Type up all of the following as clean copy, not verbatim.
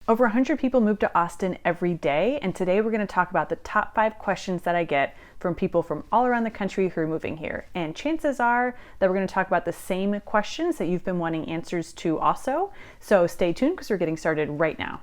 Over 100 people move to Austin every day, and today we're going to talk about the top 5 questions that I get from people from all around the country who are moving here. And chances are that we're going to talk about the same questions that you've been wanting answers to also. So stay tuned because we're getting started right now.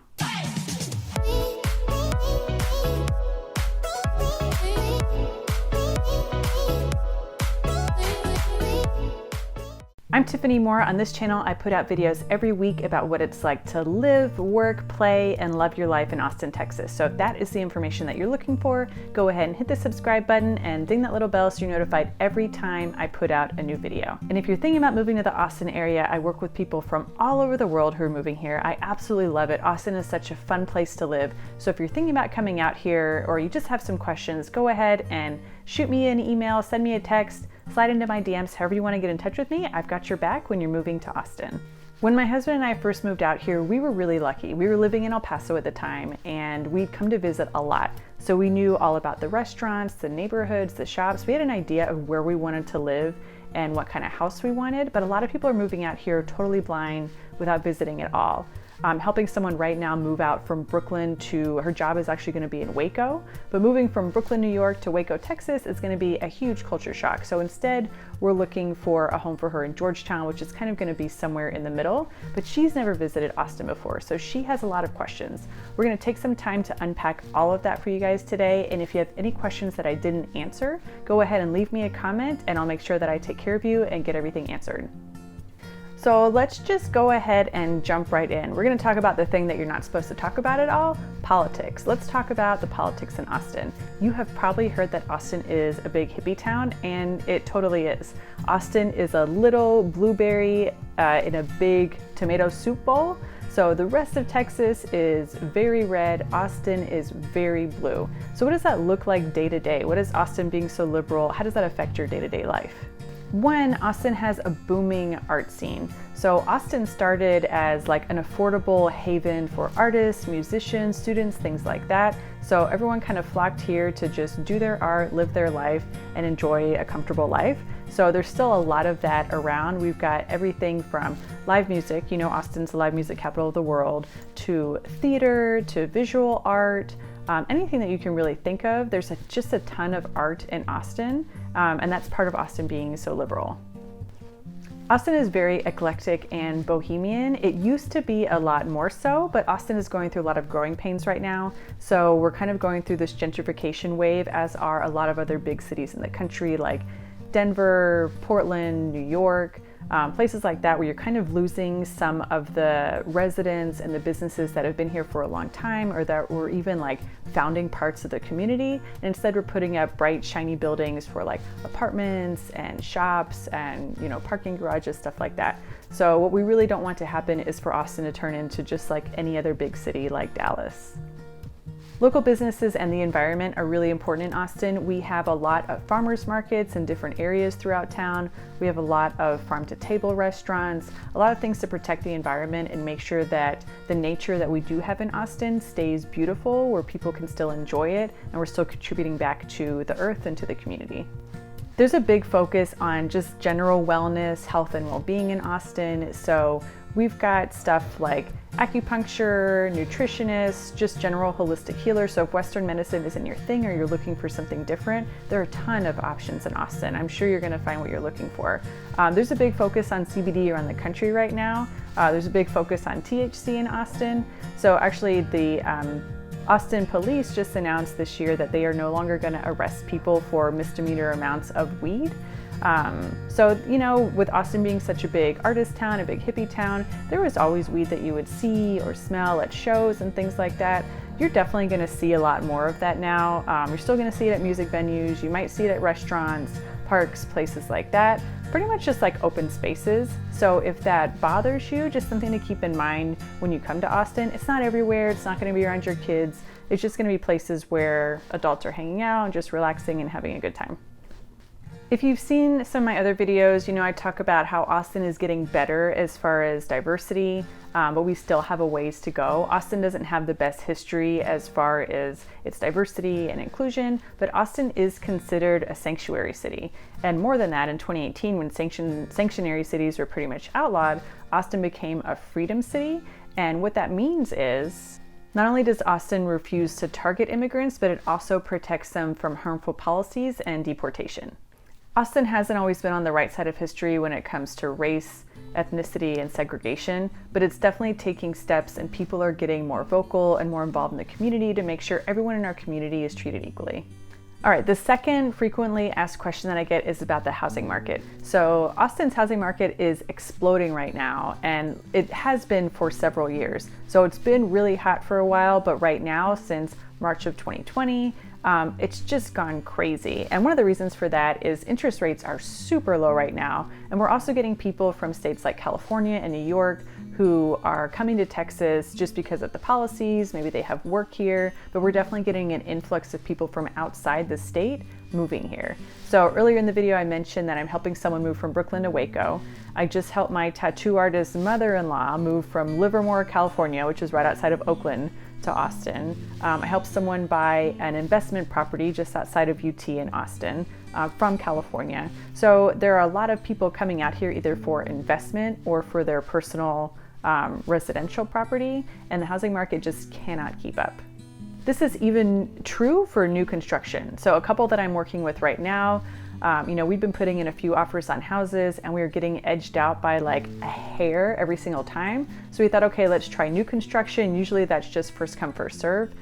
I'm Tiffany Moore. On this channel, I put out videos every week about what it's like to live, work, play, and love your life in Austin, Texas. So if that is the information that you're looking for, go ahead and hit the subscribe button and ding that little bell so you're notified every time I put out a new video. And if you're thinking about moving to the Austin area, I work with people from all over the world who are moving here. I absolutely love it. Austin is such a fun place to live. So if you're thinking about coming out here or you just have some questions, go ahead and shoot me an email, send me a text, slide into my DMs, however you want to get in touch with me. I've got your back when you're moving to Austin. When my husband and I first moved out here, we were really lucky. We were living in El Paso at the time, and we'd come to visit a lot. So we knew all about the restaurants, the neighborhoods, the shops. We had an idea of where we wanted to live and what kind of house we wanted, but a lot of people are moving out here totally blind without visiting at all. I'm helping someone right now move out from Brooklyn to, her job is actually going to be in Waco, but moving from Brooklyn, New York to Waco, Texas is going to be a huge culture shock. So instead, we're looking for a home for her in Georgetown, which is kind of going to be somewhere in the middle, but she's never visited Austin before, so she has a lot of questions. We're going to take some time to unpack all of that for you guys today, and if you have any questions that I didn't answer, go ahead and leave me a comment, and I'll make sure that I take care of you and get everything answered. So let's just go ahead and jump right in. We're going to talk about the thing that you're not supposed to talk about at all, politics. Let's talk about the politics in Austin. You have probably heard that Austin is a big hippie town, and it totally is. Austin is a little blueberry in a big tomato soup bowl. So the rest of Texas is very red, Austin is very blue. So what does that look like day to day? What is Austin being so liberal? How does that affect your day-to-day life? One, Austin has a booming art scene. So Austin started as like an affordable haven for artists, musicians, students, things like that. So everyone kind of flocked here to just do their art, live their life, and enjoy a comfortable life. So there's still a lot of that around. We've got everything from live music, you know, Austin's the live music capital of the world, to theater, to visual art, anything that you can really think of. There's just a ton of art in Austin, and that's part of Austin being so liberal. Austin is very eclectic and bohemian. It used to be a lot more so, but Austin is going through a lot of growing pains right now. So we're kind of going through this gentrification wave, as are a lot of other big cities in the country like Denver, Portland, New York, places like that, where you're kind of losing some of the residents and the businesses that have been here for a long time, or that were even like founding parts of the community. And instead we're putting up bright, shiny buildings for like apartments and shops and, you know, parking garages, stuff like that. So what we really don't want to happen is for Austin to turn into just like any other big city like Dallas. Local businesses and the environment are really important in Austin. We have a lot of farmers markets in different areas throughout town. We have a lot of farm-to-table restaurants, a lot of things to protect the environment and make sure that the nature that we do have in Austin stays beautiful, where people can still enjoy it, and we're still contributing back to the earth and to the community. There's a big focus on just general wellness, health, and well-being in Austin. So we've got stuff like acupuncture, nutritionists, just general holistic healers. So if Western medicine isn't your thing or you're looking for something different, there are a ton of options in Austin. I'm sure you're going to find what you're looking for. There's a big focus on CBD around the country right now. There's a big focus on THC in Austin. So actually the Austin police just announced this year that they are no longer going to arrest people for misdemeanor amounts of weed. So, you know, with Austin being such a big artist town, a big hippie town, there was always weed that you would see or smell at shows and things like that. You're definitely going to see a lot more of that now. You're still going to see it at music venues. You might see it at restaurants, parks, places like that. Pretty much just like open spaces. So if that bothers you, just something to keep in mind when you come to Austin. It's not everywhere. It's not going to be around your kids. It's just going to be places where adults are hanging out and just relaxing and having a good time. If you've seen some of my other videos, you know I talk about how Austin is getting better as far as diversity, but we still have a ways to go. Austin doesn't have the best history as far as its diversity and inclusion, but Austin is considered a sanctuary city. And more than that, in 2018, when sanctuary cities were pretty much outlawed, Austin became a freedom city. And what that means is, not only does Austin refuse to target immigrants, but it also protects them from harmful policies and deportation. Austin hasn't always been on the right side of history when it comes to race, ethnicity, and segregation, but it's definitely taking steps, and people are getting more vocal and more involved in the community to make sure everyone in our community is treated equally. All right, the second frequently asked question that I get is about the housing market. So Austin's housing market is exploding right now, and it has been for several years. So it's been really hot for a while, but right now, since March of 2020, it's just gone crazy. And one of the reasons for that is interest rates are super low right now. And we're also getting people from states like California and New York who are coming to Texas just because of the policies. Maybe they have work here, but we're definitely getting an influx of people from outside the state moving here. So earlier in the video, I mentioned that I'm helping someone move from Brooklyn to Waco. I just helped my tattoo artist's mother-in-law move from Livermore, California, which is right outside of Oakland, to Austin. I helped someone buy an investment property just outside of UT in Austin from California. So there are a lot of people coming out here either for investment or for their personal residential property, and the housing market just cannot keep up. This is even true for new construction. So a couple that I'm working with right now, we've been putting in a few offers on houses, and we are getting edged out by like a hair every single time. So we thought, okay, let's try new construction. Usually that's just first come, first serve.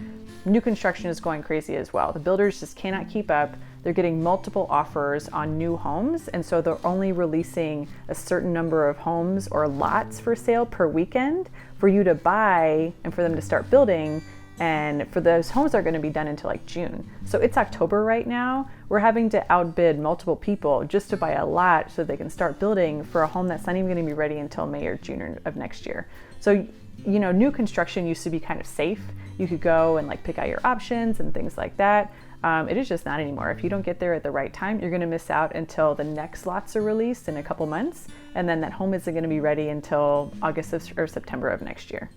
New construction is going crazy as well. The builders just cannot keep up. They're getting multiple offers on new homes, and so they're only releasing a certain number of homes or lots for sale per weekend for you to buy and for them to start building. And for those homes are going to be done until like June. So it's October right now. We're having to outbid multiple people just to buy a lot so they can start building for a home that's not even going to be ready until May or June of next year. So, new construction used to be kind of safe. You could go and like pick out your options and things like that. It is just not anymore. If you don't get there at the right time, you're going to miss out until the next lots are released in a couple months. And then that home isn't going to be ready until August or September of next year.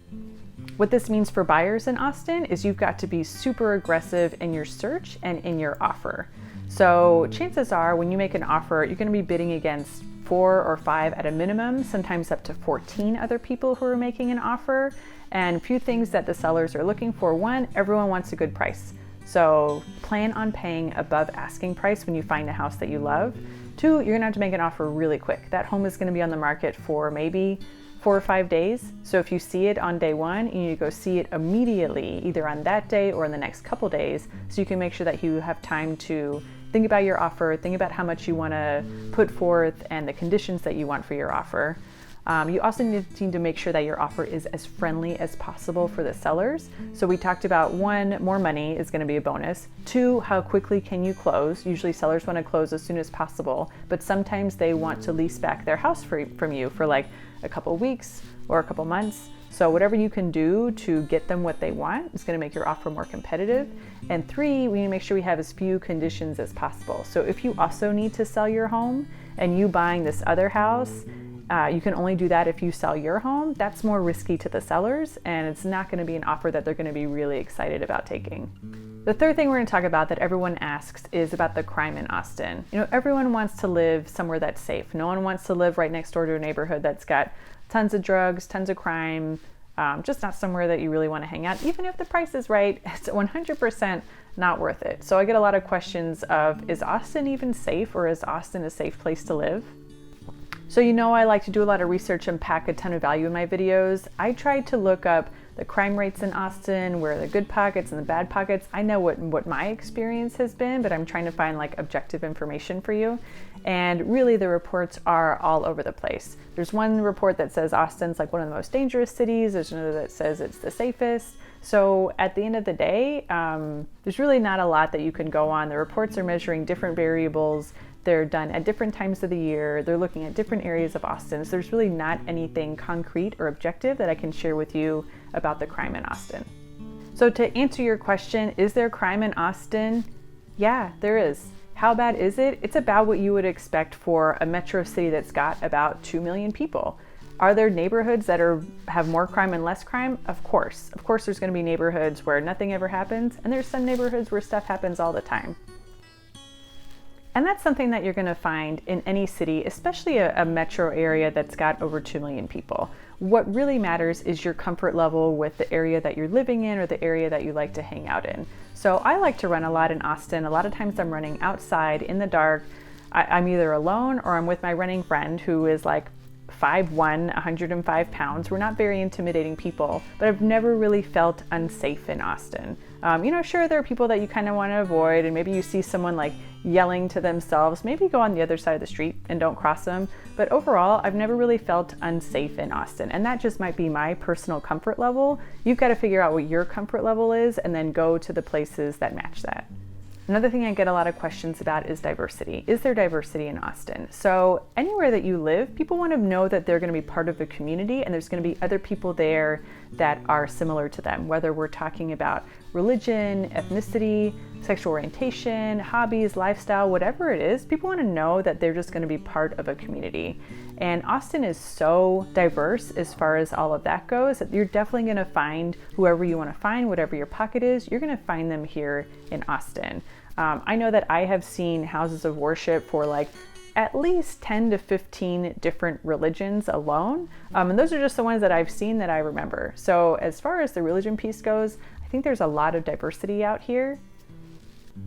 What this means for buyers in Austin is you've got to be super aggressive in your search and in your offer. So chances are when you make an offer, you're going to be bidding against 4 or 5 at a minimum, sometimes up to 14 other people who are making an offer. And a few things that the sellers are looking for. One, everyone wants a good price. So plan on paying above asking price when you find a house that you love. 2, you're going to have to make an offer really quick. That home is going to be on the market for maybe 4 or 5 days. So if you see it on day 1, you need to go see it immediately, either on that day or in the next couple days, so you can make sure that you have time to think about your offer, think about how much you want to put forth and the conditions that you want for your offer. You also need to make sure that your offer is as friendly as possible for the sellers. So we talked about 1, more money is going to be a bonus. 2, how quickly can you close? Usually sellers want to close as soon as possible, but sometimes they want to lease back their house from you for like a couple weeks or a couple months. So whatever you can do to get them what they want is going to make your offer more competitive. And 3, we need to make sure we have as few conditions as possible. So if you also need to sell your home and you buying this other house, you can only do that if you sell your home. That's more risky to the sellers, and it's not going to be an offer that they're going to be really excited about taking. The third thing we're going to talk about that everyone asks is about the crime in Austin. Everyone wants to live somewhere that's safe. No one wants to live right next door to a neighborhood that's got tons of drugs, tons of crime, just not somewhere that you really want to hang out. Even if the price is right, it's 100% not worth it. So I get a lot of questions of, is Austin even safe, or is Austin a safe place to live? So I like to do a lot of research and pack a ton of value in my videos. I tried to look up the crime rates in Austin, where the good pockets and the bad pockets. I know what my experience has been, but I'm trying to find like objective information for you. And really the reports are all over the place. There's one report that says Austin's like one of the most dangerous cities. There's another that says it's the safest. So at the end of the day, there's really not a lot that you can go on. The reports are measuring different variables. They're done at different times of the year. They're looking at different areas of Austin. So there's really not anything concrete or objective that I can share with you about the crime in Austin. So to answer your question, is there crime in Austin? Yeah, there is. How bad is it? It's about what you would expect for a metro city that's got about 2 million people. Are there neighborhoods that have more crime and less crime? Of course. Of course there's going to be neighborhoods where nothing ever happens, and there's some neighborhoods where stuff happens all the time. And that's something that you're going to find in any city, especially a metro area that's got over 2 million people. What really matters is your comfort level with the area that you're living in or the area that you like to hang out in. So I like to run a lot in Austin. A lot of times I'm running outside in the dark. I'm either alone or I'm with my running friend who is like 5'1", 105 pounds. We're not very intimidating people, but I've never really felt unsafe in Austin. Sure, there are people that you kind of want to avoid, and maybe you see someone like yelling to themselves, maybe go on the other side of the street and don't cross them. But overall, I've never really felt unsafe in Austin, and that just might be my personal comfort level. You've got to figure out what your comfort level is and then go to the places that match that. Another thing I get a lot of questions about is diversity. Is there diversity in Austin? So anywhere that you live, people want to know that they're going to be part of the community and there's going to be other people there that are similar to them, whether we're talking about religion, ethnicity, sexual orientation, hobbies, lifestyle, whatever it is. People want to know that they're just going to be part of a community. And Austin is so diverse as far as all of that goes that you're definitely going to find whoever you want to find, whatever your pocket is, you're going to find them here in Austin. I know that I have seen houses of worship for like at least 10 to 15 different religions alone. And those are just the ones that I've seen that I remember. So as far as the religion piece goes, I think there's a lot of diversity out here.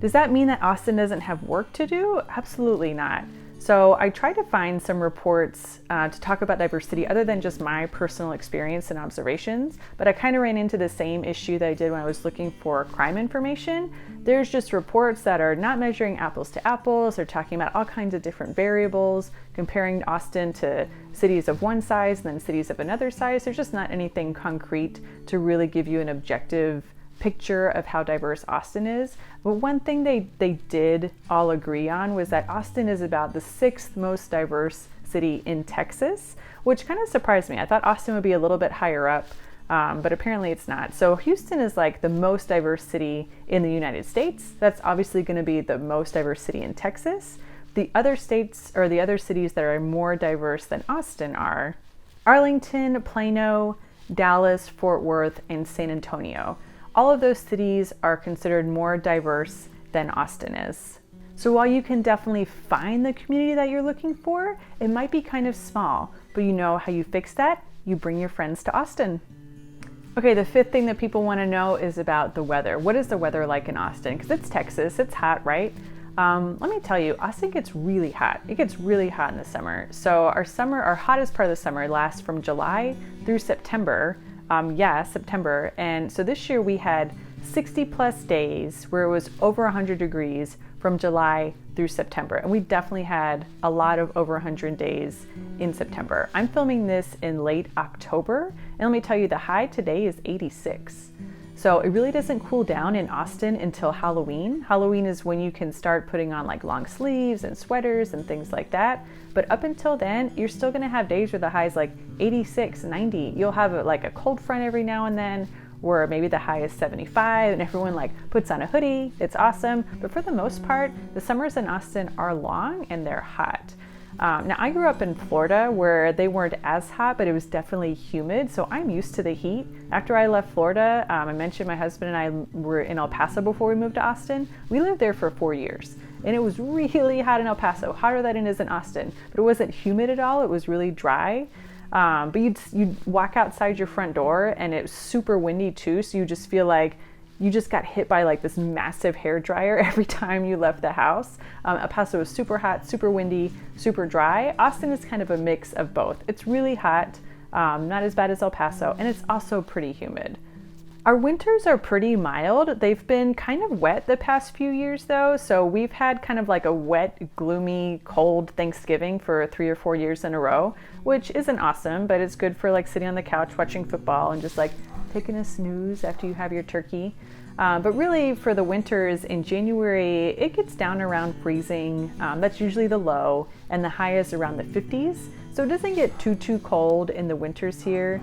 Does that mean that Austin doesn't have work to do? Absolutely not. So I tried to find some reports to talk about diversity other than just my personal experience and observations, but I kind of ran into the same issue that I did when I was looking for crime information. There's just reports that are not measuring apples to apples. They're talking about all kinds of different variables, comparing Austin to cities of one size and then cities of another size. There's just not anything concrete to really give you an objective picture of how diverse Austin is. But one thing they did all agree on was that Austin is about the 6th most diverse city in Texas, which kind of surprised me. I thought Austin would be a little bit higher up, but apparently it's not. So Houston is like the most diverse city in the United States. That's obviously going to be the most diverse city in Texas. The other states or the other cities that are more diverse than Austin are Arlington, Plano, Dallas, Fort Worth, and San Antonio. All of those cities are considered more diverse than Austin is. So while you can definitely find the community that you're looking for, it might be kind of small, but you know how you fix that? You bring your friends to Austin. Okay, the 5th thing that people want to know is about the weather. What is the weather like in Austin? Because it's Texas, it's hot, right? Let me tell you, Austin gets really hot. It gets really hot in the summer. So our hottest part of the summer lasts from July through September. September. And so this year we had 60 plus days where it was over 100 degrees from July through September. And we definitely had a lot of over 100 days in September. I'm filming this in late October. And let me tell you, the high today is 86. So it really doesn't cool down in Austin until Halloween. Halloween is when you can start putting on like long sleeves and sweaters and things like that. But up until then, you're still gonna have days where the high is like 86, 90. You'll have like a cold front every now and then where maybe the high is 75 and everyone like puts on a hoodie. It's awesome. But for the most part, the summers in Austin are long and they're hot. Now I grew up in Florida where they weren't as hot, but it was definitely humid. So I'm used to the heat. After I left Florida, I mentioned my husband and I were in El Paso before we moved to Austin. We lived there for 4 years and it was really hot in El Paso, hotter than it is in Austin, but it wasn't humid at all. It was really dry. But you'd walk outside your front door and it was super windy too. So you just feel like you just got hit by like this massive hair dryer every time you left the house. El Paso was super hot, super windy, super dry. Austin is kind of a mix of both. It's really hot, not as bad as El Paso, and it's also pretty humid. Our winters are pretty mild. They've been kind of wet the past few years though. So we've had kind of like a wet, gloomy, cold Thanksgiving for 3 or 4 years in a row, which isn't awesome, but it's good for like sitting on the couch watching football and just like taking a snooze after you have your turkey. But really for the winters in January, it gets down around freezing. That's usually the low, and the high is around the 50s. So it doesn't get too cold in the winters here.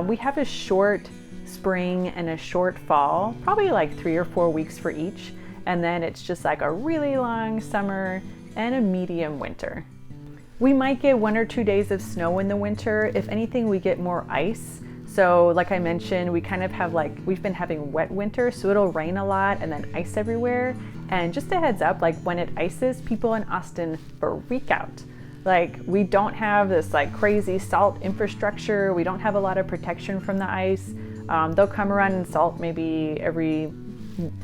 We have a short spring and a short fall, probably like 3 or 4 weeks for each. And then it's just like a really long summer and a medium winter. We might get 1 or 2 days of snow in the winter. If anything, we get more ice. So like I mentioned, we kind of have we've been having wet winter, so it'll rain a lot and then ice everywhere. And just a heads up, like when it ices, people in Austin freak out. Like, we don't have this like crazy salt infrastructure. We don't have a lot of protection from the ice. They'll come around and salt maybe every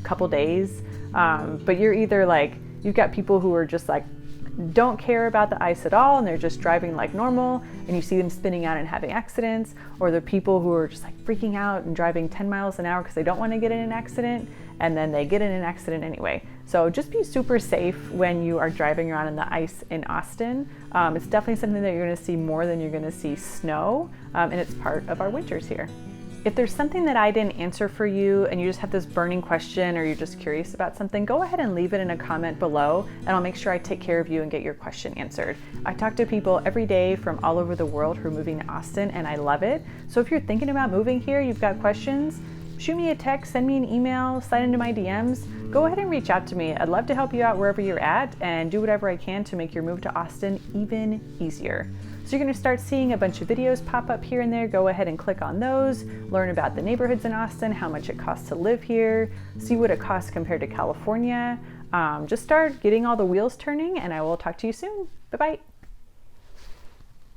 couple days. But you're either like, you've got people who are just like, don't care about the ice at all and they're just driving like normal, and you see them spinning out and having accidents, or the people who are just like freaking out and driving 10 miles an hour because they don't want to get in an accident, and then they get in an accident anyway. So just be super safe when you are driving around in the ice in Austin. It's definitely something that you're going to see more than you're going to see snow, and it's part of our winters here. If there's something that I didn't answer for you and you just have this burning question, or you're just curious about something, go ahead and leave it in a comment below and I'll make sure I take care of you and get your question answered. I talk to people every day from all over the world who are moving to Austin, and I love it. So if you're thinking about moving here, you've got questions, shoot me a text, send me an email, slide into my DMs. Go ahead and reach out to me. I'd love to help you out wherever you're at and do whatever I can to make your move to Austin even easier. So you're going to start seeing a bunch of videos pop up here and there. Go ahead and click on those, learn about the neighborhoods in Austin, how much it costs to live here, see what it costs compared to California. Just start getting all the wheels turning, and I will talk to you soon. Bye-bye.